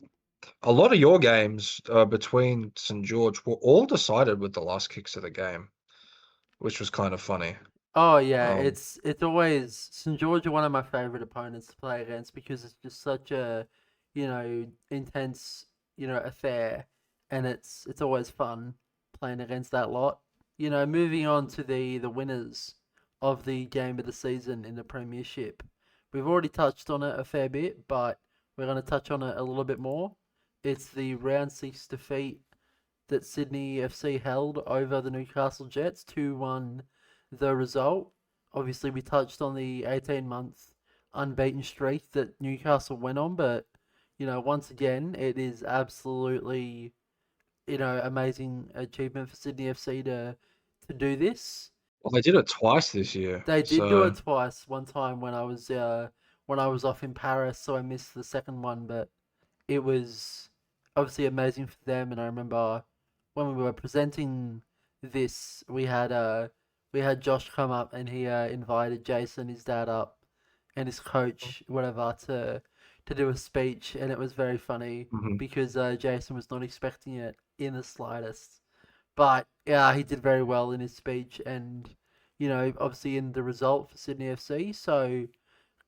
a lot of your games between St George were all decided with the last kicks of the game, which was kind of funny. Oh yeah, Um, it's always St George are one of my favorite opponents to play against because it's just such a, intense, affair, and it's always fun playing against that lot. Moving on to the winners of the game of the season in the Premiership. We've already touched on it a fair bit, but we're going to touch on it a little bit more. It's the round 6 defeat that Sydney FC held over the Newcastle Jets, 2-1 the result. Obviously, we touched on the 18-month unbeaten streak that Newcastle went on, but, once again, it is absolutely, amazing achievement for Sydney FC to do this. well, they did it twice this year, They did do so it twice. One time when I was off in Paris, so I missed the second one, but it was obviously amazing for them. And I remember when we were presenting this, we had Josh come up and he invited Jason, his dad, up, and his coach, whatever, to do a speech, and it was very funny mhm. because Jason was not expecting it in the slightest. But yeah, he did very well in his speech, and obviously in the result for Sydney FC. So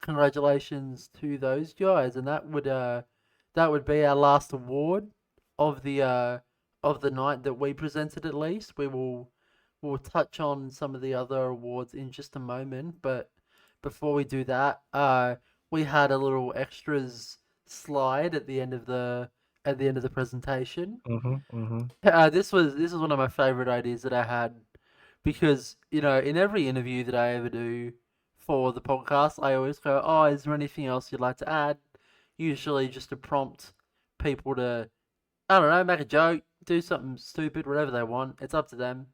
congratulations to those guys, and that would be our last award of the night that we presented. At least we'll touch on some of the other awards in just a moment, but before we do that, we had a little extras slide at the end of the presentation. Mhm, mhm. This was one of my favorite ideas that I had because in every interview that I ever do for the podcast, I always go, "Oh, is there anything else you'd like to add?" Usually just to prompt people to, I don't know, make a joke, do something stupid, whatever they want. It's up to them.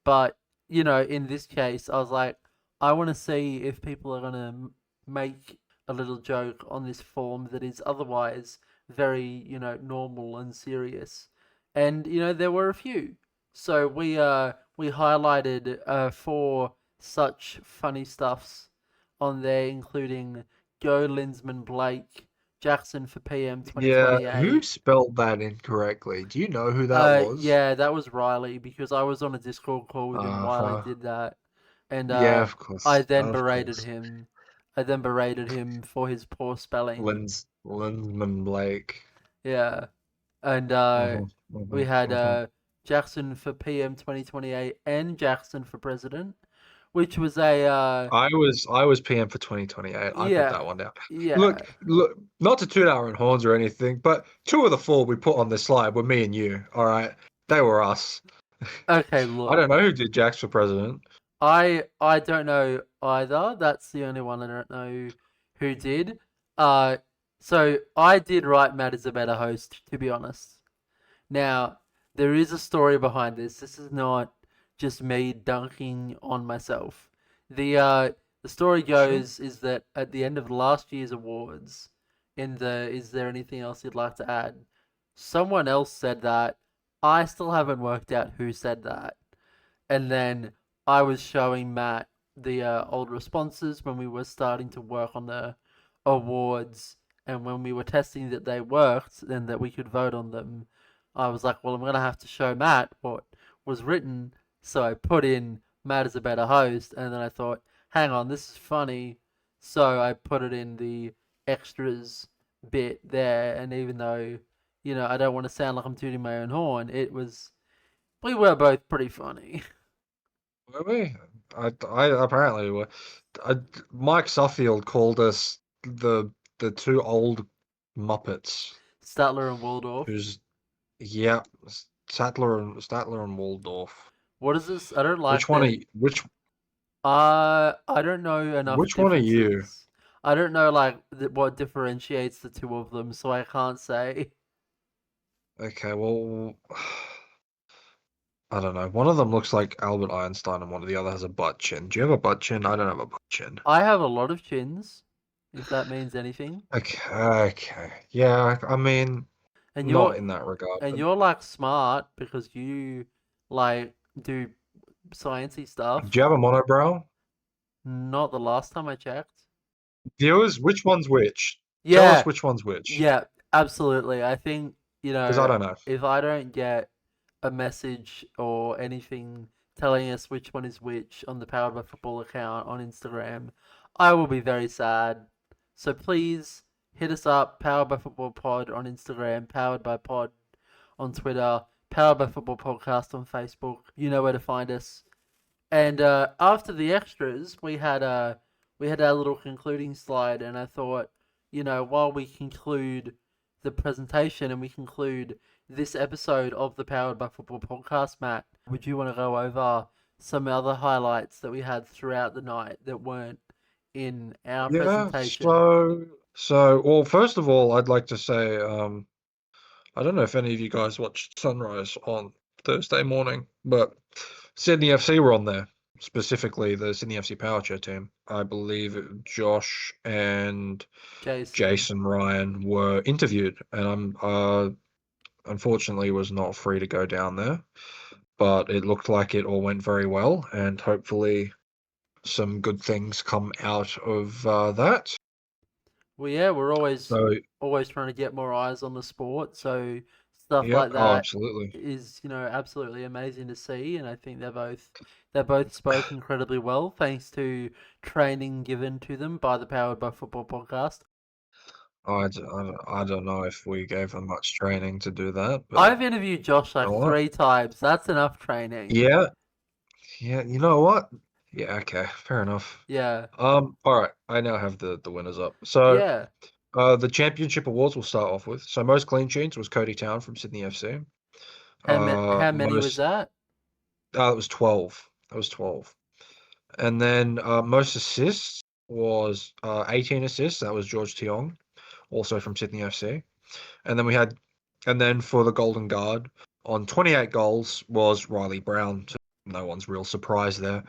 But in this case, I was like, I want to see if people are gonna make a little joke on this form that is otherwise very, normal and serious. And there were a few. So we highlighted four such funny stuffs on there, including Go Linsman Blake, Jackson for PM Yeah, who 2028. spelled that incorrectly? Do you know who that was? Yeah, that was Riley because I was on a Discord call with him while he Uh-huh. did that. and Yeah, of I course. then Of berated course. him. I then berated him for his poor spelling. Lindsman Blake. Yeah, and we had Jackson for PM 2028 and Jackson for president, which was a I was PM for 2028. I put yeah, that one down. yeah. Look, not to toot our own horns or anything, but two of the four we put on this slide were me and you. All right, they were us. Okay, I look, don't know who did Jax for president. I don't know either. That's the only one I don't know who did. Uh, so I did write Matt as a better host, to be honest. Now, there is a story behind this. This is not just me dunking on myself. The story Sure. goes is that at the end of last year's awards, in the is there anything else you'd like to add? Someone else said that. I still haven't worked out who said that. And then I was showing Matt the old responses when we were starting to work on the awards, and when we were testing that they worked and that we could vote on them. I was like, well, I'm gonna have to show Matt what was written, so I put in Matt as a better host, and then I thought, hang on, this is funny, so I put it in the extras bit there, and even though I don't want to sound like I'm tooting my own horn, we were both pretty funny. Were we? I apparently were. I, Mike Suffield called us the two old Muppets. Statler and Waldorf. Who's yeah, Statler and Waldorf. What is this? I don't like Which one are that. you, I don't know enough which one are you? differences. I don't know like what differentiates the two of them, so I can't say. Okay, well, I don't know. One of them looks like Albert Einstein, and one of the other has a butt chin. Do you have a butt chin? I don't have a butt chin. I have a lot of chins, if that means anything. Okay, okay. Yeah, I mean, And not you're in that regard, and but you're like smart because you like do sciencey do you stuff. have a monobrow? Not the last time I checked. Viewers, which one's which? Tell us Yeah, which one's which, yeah, absolutely. I think, because I don't know. if I don't get a message or anything telling us which one is which on the Powered by Football account on Instagram, I will be very sad. So please hit us up, Powered by Football Pod on Instagram, Powered by Pod on Twitter, Powered by Football Podcast on Facebook. You know where to find us. And after the extras, we had our little concluding slide, and I thought, while we conclude the presentation and we conclude this episode of the Powered by Football podcast, Matt, would you want to go over some other highlights that we had throughout the night that weren't in our Yeah, presentation? well, first of all, I'd like to say, I don't know if any of you guys watched Sunrise on Thursday morning, but Sydney FC were on there, specifically the Sydney FC Power Chair team. I believe Josh and Jason. Jason Ryan were interviewed, and I'm unfortunately was not free to go down there, but it looked like it all went very well, and hopefully some good things come out of that. Well, yeah, we're So, always trying to get more eyes on the sport, so stuff yeah, like oh, that absolutely. is absolutely amazing to see, and I think they both spoke incredibly well thanks to training given to them by the Powered by Football podcast. I don't know if we gave them much training to do that, but I've interviewed Josh you know like what? 3 times. That's enough training. Yeah, yeah, you know what? Yeah, okay, fair enough. Yeah, All right, I now have the winners up. So, yeah. the championship awards we'll start off with. So, most clean sheets was Cody Town from Sydney FC. How many was Most that? That was 12. That was 12. And then most assists was 18 assists. That was George Tiong, also from Sydney FC. And then for the Golden Guard on 28 goals was Riley Brown. So no one's real surprise there.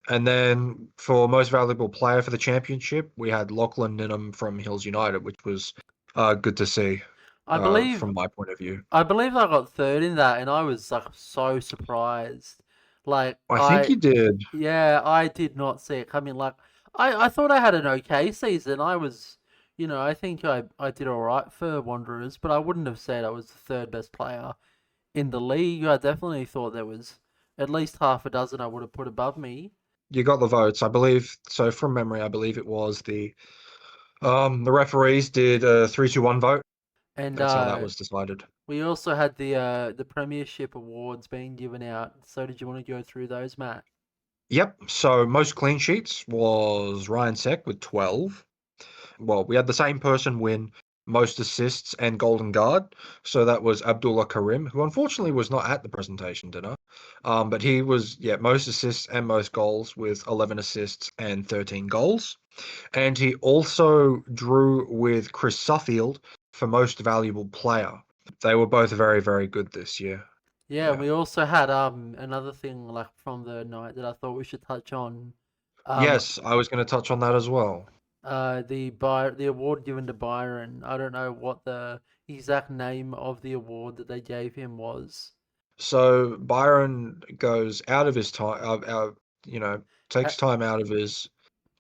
And then for most valuable player for the championship, we had Lachlan Ninham from Hills United, which was good to see I believe from my point of view. I believe I got third in that, and I was like so surprised. Like I think you did. yeah, I did not see it coming. Like I thought I had an okay season. I think I did all right for Wanderers, but I wouldn't have said I was the third best player in the league. I definitely thought there was at least half a dozen I would have put above me. you got the votes. I believe so from memory. I believe it was the referees did a 3-2-1 vote. And That's how that was decided. we also had the Premiership awards being given out. So did you want to go through those, Matt? Yep. So most clean sheets was Ryan Seck with 12. Well, we had the same person win most assists and golden guard. So that was Abdullah Karim, who unfortunately was not at the presentation dinner. But he was, yeah, most assists and most goals with 11 assists and 13 goals. And he also drew with Chris Suffield for most valuable player. They were both very, very good this year. Yeah, and Yeah. we also had another thing like from the night that I thought we should touch on. Um Yes, I was going to touch on that as well. the award given to Byron. I don't know what the exact name of the award that they gave him was. So Byron goes out of his time, Uh, takes time out of his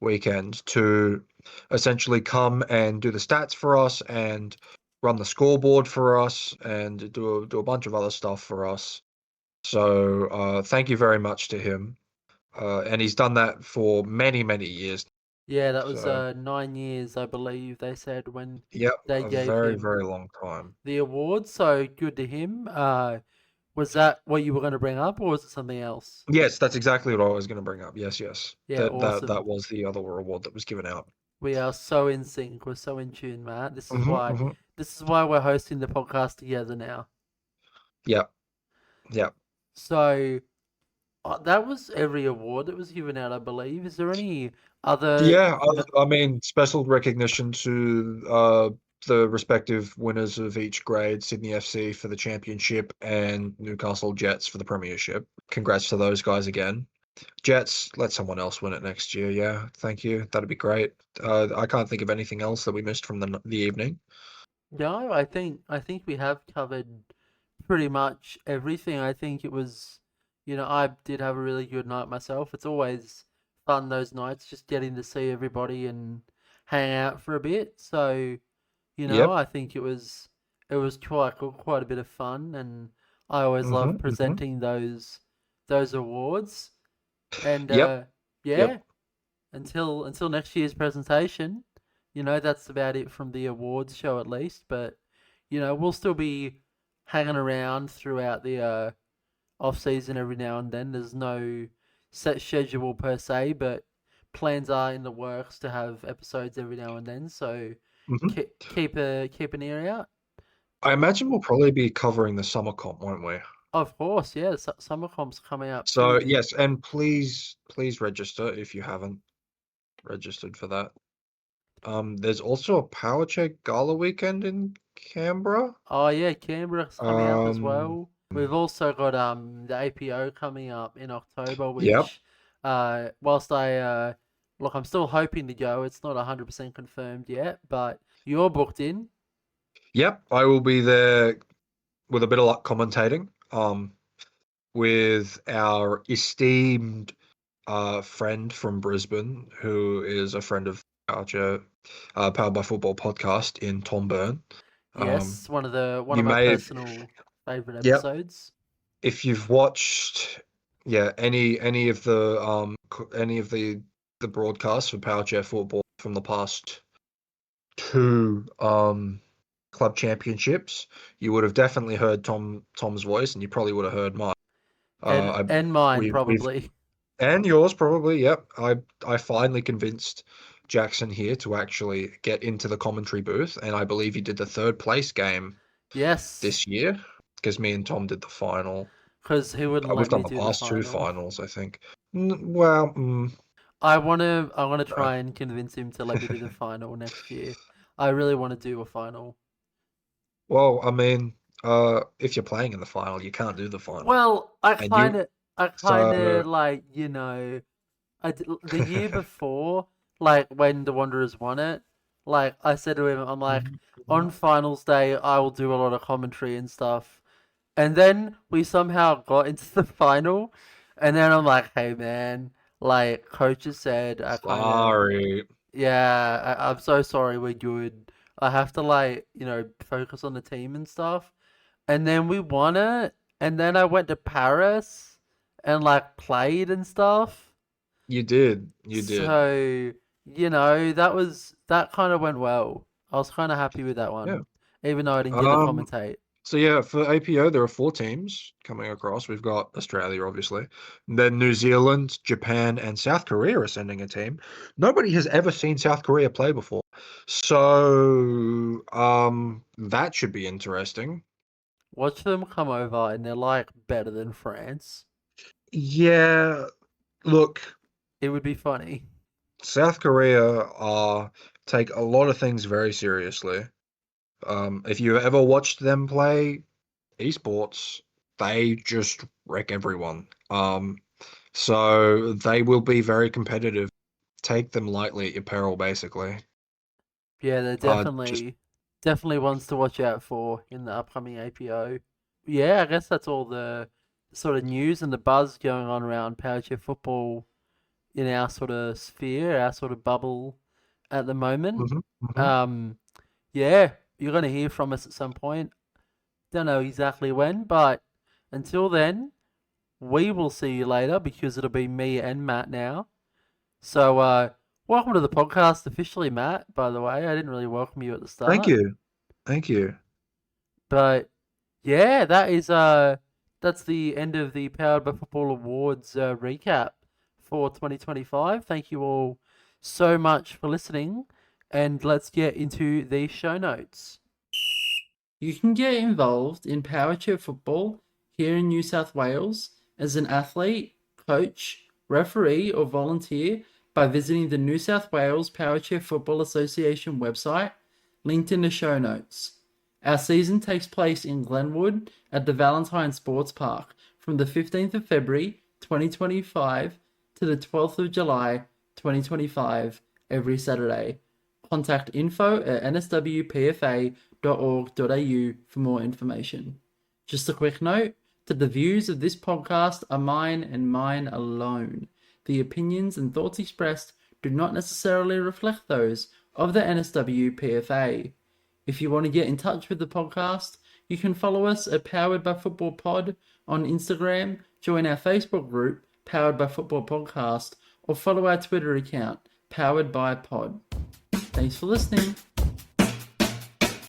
weekend to essentially come and do the stats for us and run the scoreboard for us and do a bunch of other stuff for us. So thank you very much to him. And he's done that for many, many years. yeah, that was So 9 years, I believe they said when yep, they a gave very, very him long time. the award. So good to him. Was that what you were going to bring up, or was it something else? Yes, that's exactly what I was going to bring up. Yes, yes. Yeah, That awesome. was the other award that was given out. We are so in sync. We're so in tune, Matt. This is Hmm, why. hmm. This is why we're hosting the podcast together now. Yep, yep. So that was every award that was given out, I believe. Is there any other? Yeah, I mean, special recognition to the respective winners of each grade, Sydney FC for the championship and Newcastle Jets for the premiership. Congrats to those guys again. Jets, let someone else win it next year. Yeah, thank you. That'd be great. I can't think of anything else that we missed from the evening. No, I think we have covered pretty much everything. I think it was, I did have a really good night myself. It's always fun those nights, just getting to see everybody and hang out for a bit. So, Yep. I think it was quite a bit of fun, and I always love Hmm, hmm. presenting those awards. And Yep. yeah, Yep. until next year's presentation, that's about it from the awards show at least. But we'll still be hanging around throughout the off season every now and then. There's no set schedule per se, but plans are in the works to have episodes every now and then. So Hmm. keep an ear out. I imagine we'll probably be covering the summer comp, won't we? Of course, yeah. Summer comp's coming up So soon. yes, and please register if you haven't registered for that. There's also a Power Check Gala weekend in Canberra. Oh yeah, Canberra's coming up as Um, well. We've also got the APO coming up in October, yep, which whilst look, I'm still hoping to go. It's not 100% confirmed yet, but you're booked in. yep. I will be there with a bit of luck commentating. With our esteemed friend from Brisbane, who is a friend of Archer, Powered by Football podcast in Tom Byrne. Um, Yes, one of you my may have, personal favorite yep. episodes. If you've watched, yeah, any of the any of the broadcasts for Power Chair Football from the past two club championships, you would have definitely heard Tom's voice, and you probably would have heard mine. And I and mine we've probably. and yours probably. Yep, I finally convinced Jackson here to actually get into the commentary booth, and I believe he did the third place game Yes, this year because me and Tom did the final. because he wouldn't We've let done me the do the past two final. finals, I think. Well, I wanna no. try and convince him to let me do the final next year. I really want to do a final. Well, I mean, if you're playing in the final, you can't do the final, Well, I and you. kind of, I kind So, of like, the year before, like when the Wanderers won it, like I said to him, I'm like, Mhm, mhm. on finals day, I will do a lot of commentary and stuff. And then we somehow got into the final, and then I'm like, hey man, like coaches said, I kind of, Sorry. yeah, I'm so sorry, we're good. I have to like, focus on the team and stuff. And then we won it, and then I went to Paris and like played and stuff. You did. You did. So, that kind of went well. I was kind of happy with that Yeah. one, even though I didn't get to Um, commentate. so yeah, for APO, there are 4 teams coming across. We've got Australia, obviously. And then New Zealand, Japan, and South Korea are sending a team. Nobody has ever seen South Korea play before. So, that should be interesting. Watch them come over, and they're like better than France. Yeah, look, It would be funny. South Korea take a lot of things very seriously. If you ever watched them play esports, they just wreck everyone. So they will be very competitive. Take them lightly at your peril, basically. Yeah, they're Just definitely ones to watch out for in the upcoming APO. Yeah, I guess that's all the sort of news and the buzz going on around Powerchair football in our sort of sphere, our sort of bubble at the moment. hmm hmm Um, yeah, you're going to hear from us at some point. Don't know exactly when, but until then, we will see you later because it'll be me and Matt now. So, welcome to the podcast officially, Matt, by the way. I didn't really welcome you at the Thank start. you. Thank you. But yeah, that's the end of the Powered by Football Awards recap for 2025. Thank you all so much for listening, and let's get into the show notes. You can get involved in Powerchair football here in New South Wales as an athlete, coach, referee, or volunteer by visiting the New South Wales Powerchair Football Association website, linked in the show notes. Our season takes place in Glenwood at the Valentine Sports Park from the 15th of February 2025 to the 12th of July 2025 every Saturday. Contact info@nswpfa.org.au for more information. Just a quick note that the views of this podcast are mine and mine alone. The opinions and thoughts expressed do not necessarily reflect those of the NSWPFA. If you want to get in touch with the podcast, you can follow us at Powered by Football Pod on Instagram, join our Facebook group, Powered by Football Podcast, or follow our Twitter account, Powered by Pod. Thanks for listening.